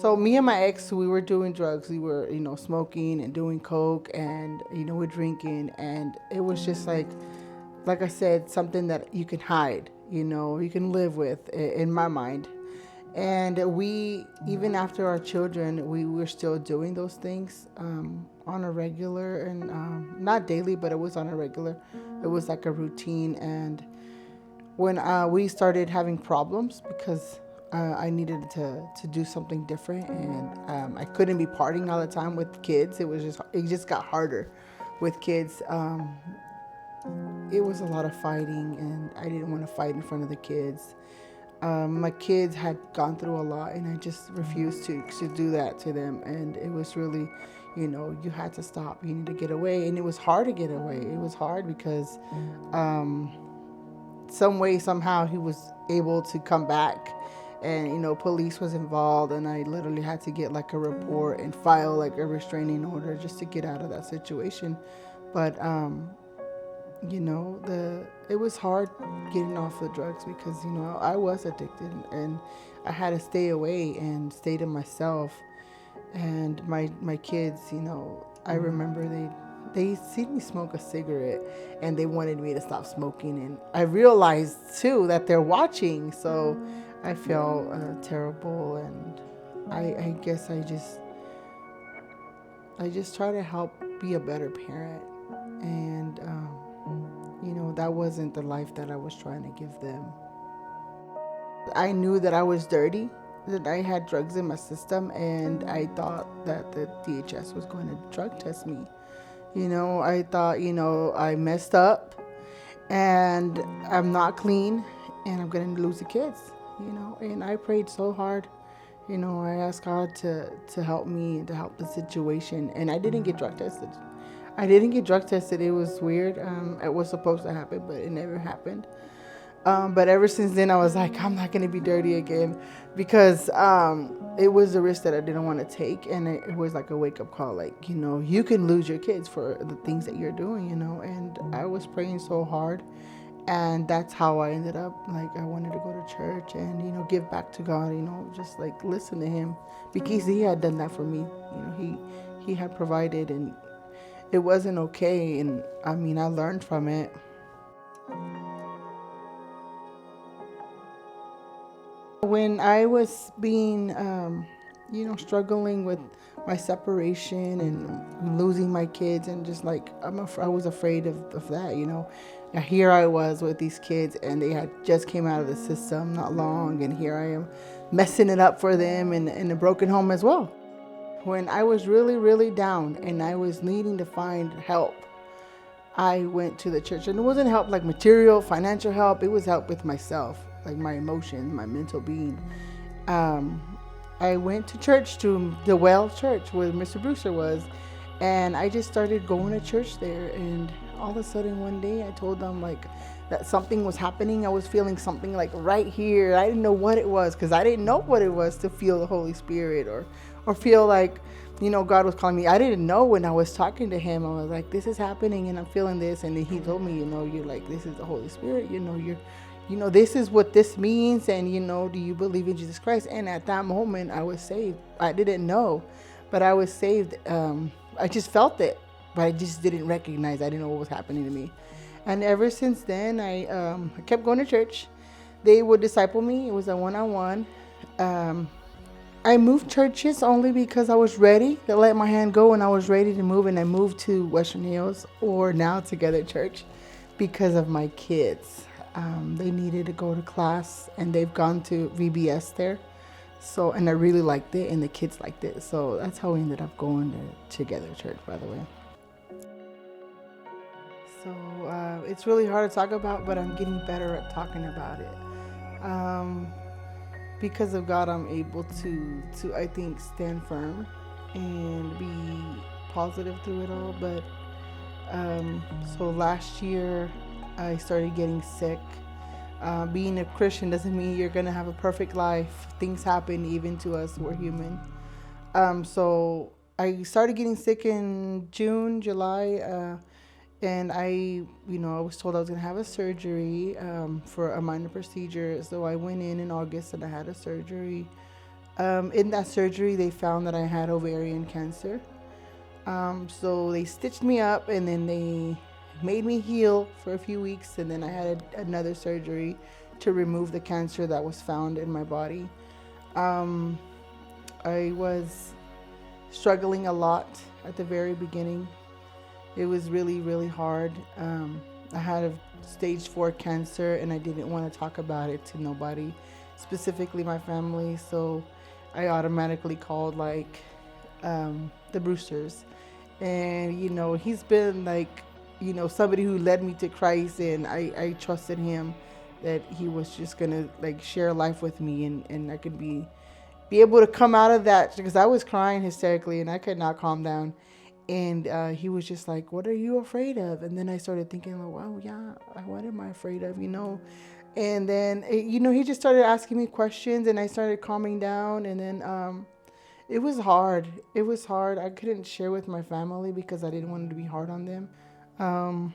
So me and my ex, we were doing drugs. We were, smoking and doing coke, and we're drinking, and it was just like I said, something that you can hide. You can live with, in my mind. And we, even after our children, we were still doing those things on a regular, and not daily, but it was on a regular. It was like a routine. And when we started having problems because I needed to do something different, and I couldn't be partying all the time with kids. It just got harder with kids. It was a lot of fighting, and I didn't want to fight in front of the kids. My kids had gone through a lot, and I just refused to do that to them. And it was really, you had to stop. You need to get away, and it was hard to get away. It was hard because some way, somehow, he was able to come back, and police was involved, and I literally had to get like a report and file like a restraining order just to get out of that situation. But it was hard getting off the drugs because I was addicted, and I had to stay away and stay to myself. And my kids, I remember they see me smoke a cigarette, and they wanted me to stop smoking, and I realized too that they're watching, so I felt terrible. And I guess I just try to help be a better parent. And that wasn't the life that I was trying to give them. I knew that I was dirty, that I had drugs in my system, and I thought that the DHS was going to drug test me. I thought, I messed up, and I'm not clean, and I'm going to lose the kids, and I prayed so hard. I asked God to help me and to help the situation, and I didn't get drug tested. It was weird. It was supposed to happen, but it never happened. But ever since then, I was like, I'm not going to be dirty again, because it was a risk that I didn't want to take. And it was like a wake-up call, like, you can lose your kids for the things that you're doing, and I was praying so hard. And that's how I ended up, like, I wanted to go to church and, give back to God, just like listen to him, because he had done that for me. He had provided, and it wasn't okay. And I mean, I learned from it. When I was being, struggling with my separation and losing my kids, and just like, I was afraid of that, Now here I was with these kids, and they had just came out of the system not long, and here I am messing it up for them in a broken home as well. When I was really, really down and I was needing to find help, I went to the church. And it wasn't help like material, financial help. It was help with myself, like my emotions, my mental being. I went to church, to the Well Church where Mr. Brewster was. And I just started going to church there. And all of a sudden one day I told them like that something was happening. I was feeling something like right here. I didn't know what it was, because I didn't know what it was to feel the Holy Spirit or feel like, God was calling me. I didn't know. When I was talking to him, I was like, this is happening and I'm feeling this. And then he told me, you're like, this is the Holy Spirit, this is what this means. And, do you believe in Jesus Christ? And at that moment I was saved. I didn't know, but I was saved. I just felt it, but I just didn't recognize. I didn't know what was happening to me. And ever since then, I kept going to church. They would disciple me. It was a one-on-one. I moved churches only because I was ready to let my hand go, and I was ready to move. And I moved to Western Hills, or now Together Church, because of my kids. They needed to go to class, and they've gone to VBS there. So, and I really liked it, and the kids liked it. So that's how we ended up going to Together Church, by the way. So it's really hard to talk about, but I'm getting better at talking about it. Because of God, I'm able to I think stand firm and be positive through it all. But so last year I started getting sick. Being a Christian doesn't mean you're gonna have a perfect life. Things happen even to us. We're human. So I started getting sick in June, July, and I was told I was gonna have a surgery for a minor procedure. So I went in August and I had a surgery. In that surgery, they found that I had ovarian cancer. So they stitched me up and then they made me heal for a few weeks. And then I had another surgery to remove the cancer that was found in my body. Um, I was struggling a lot at the very beginning. It was really, really hard. I had a stage 4 cancer and I didn't want to talk about it to nobody, specifically my family. So I automatically called the Brewsters. And, he's been somebody who led me to Christ, and I trusted him that he was just going to share life with me, and I could be able to come out of that, because I was crying hysterically and I could not calm down. And he was just like, "What are you afraid of?" And then I started thinking, like, "Wow, yeah, what am I afraid of?" And then, he just started asking me questions, and I started calming down. And then it was hard. It was hard. I couldn't share with my family because I didn't want to be hard on them. Um,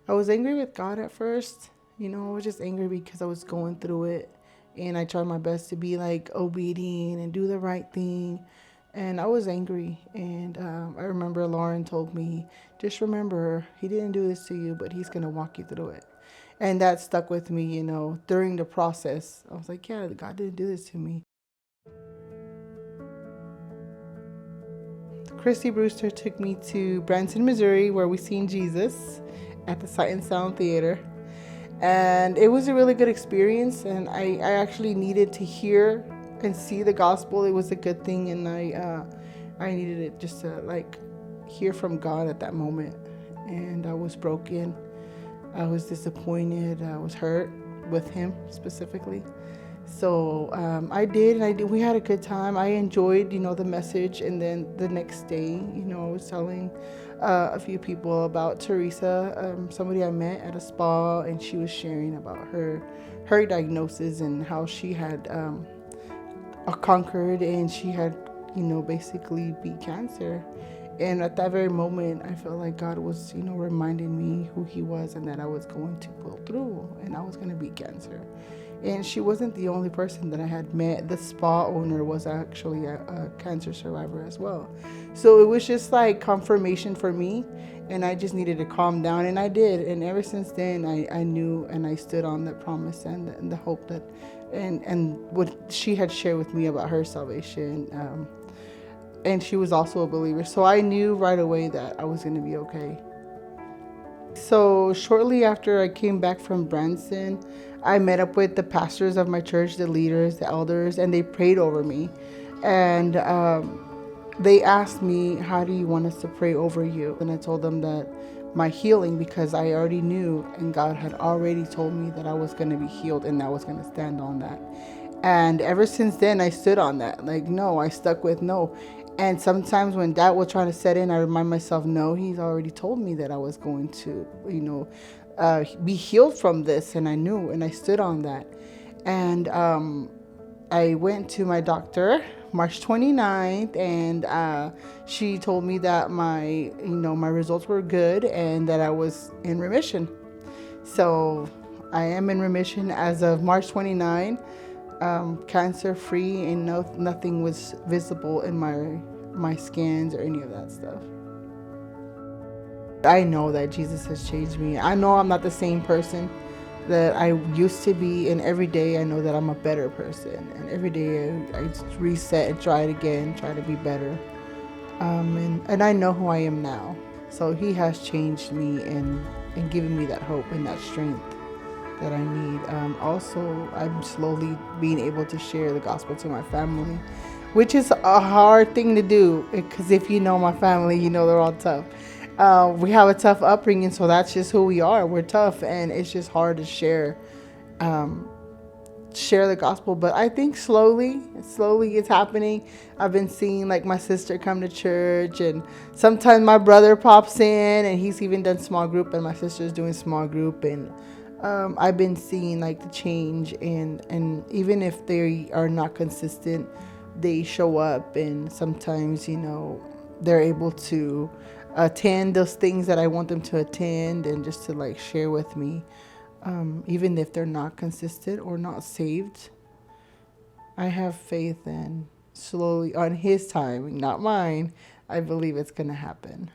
I was angry with God at first. I was just angry because I was going through it. And I tried my best to be obedient and do the right thing. And I was angry. And I remember Lauren told me, just remember, he didn't do this to you, but he's going to walk you through it. And that stuck with me, during the process. I was like, yeah, God didn't do this to me. Christy Brewster took me to Branson, Missouri, where we seen Jesus at the Sight and Sound Theater. And it was a really good experience, and I actually needed to hear and see the gospel. It was a good thing, and I needed it just to hear from God at that moment. And I was broken. I was disappointed. I was hurt with him specifically. So I did, and we had a good time. I enjoyed, the message. And then the next day, I was telling a few people about Teresa, somebody I met at a spa, and she was sharing about her diagnosis and how she had conquered, and she had, basically beat cancer. And at that very moment, I felt like God was, reminding me who he was, and that I was going to pull through, and I was going to beat cancer. And she wasn't the only person that I had met. The spa owner was actually a cancer survivor as well. So it was just confirmation for me, and I just needed to calm down, and I did. And ever since then, I knew, and I stood on the promise and the hope that, and what she had shared with me about her salvation. And she was also a believer. So I knew right away that I was going to be okay. So shortly after I came back from Branson, I met up with the pastors of my church, the leaders, the elders, and they prayed over me. And they asked me, "How do you want us to pray over you?" And I told them that my healing, because I already knew, and God had already told me that I was going to be healed, and I was going to stand on that. And ever since then, I stood on that. No, I stuck with no. And sometimes when doubt was trying to set in, I remind myself, no, he's already told me that I was going to, be healed from this. And I knew, and I stood on that. And I went to my doctor March 29th, and she told me that my results were good and that I was in remission. So I am in remission as of March 29th. Cancer free, and nothing was visible in my scans or any of that stuff. I know that Jesus has changed me. I know I'm not the same person that I used to be, and every day I know that I'm a better person, and every day I reset and try it again, try to be better. And I know who I am now. So he has changed me and given me that hope and that strength that I need. Also, I'm slowly being able to share the gospel to my family, which is a hard thing to do, because if you know my family, they're all tough. We have a tough upbringing, so that's just who we are. We're tough, and it's just hard to share the gospel. But I think slowly it's happening. I've been seeing my sister come to church, and sometimes my brother pops in, and he's even done small group, and my sister's doing small group. And I've been seeing the change, and even if they are not consistent, they show up, and sometimes they're able to attend those things that I want them to attend, and just to share with me, even if they're not consistent or not saved. I have faith in slowly on his time, not mine. I believe it's going to happen.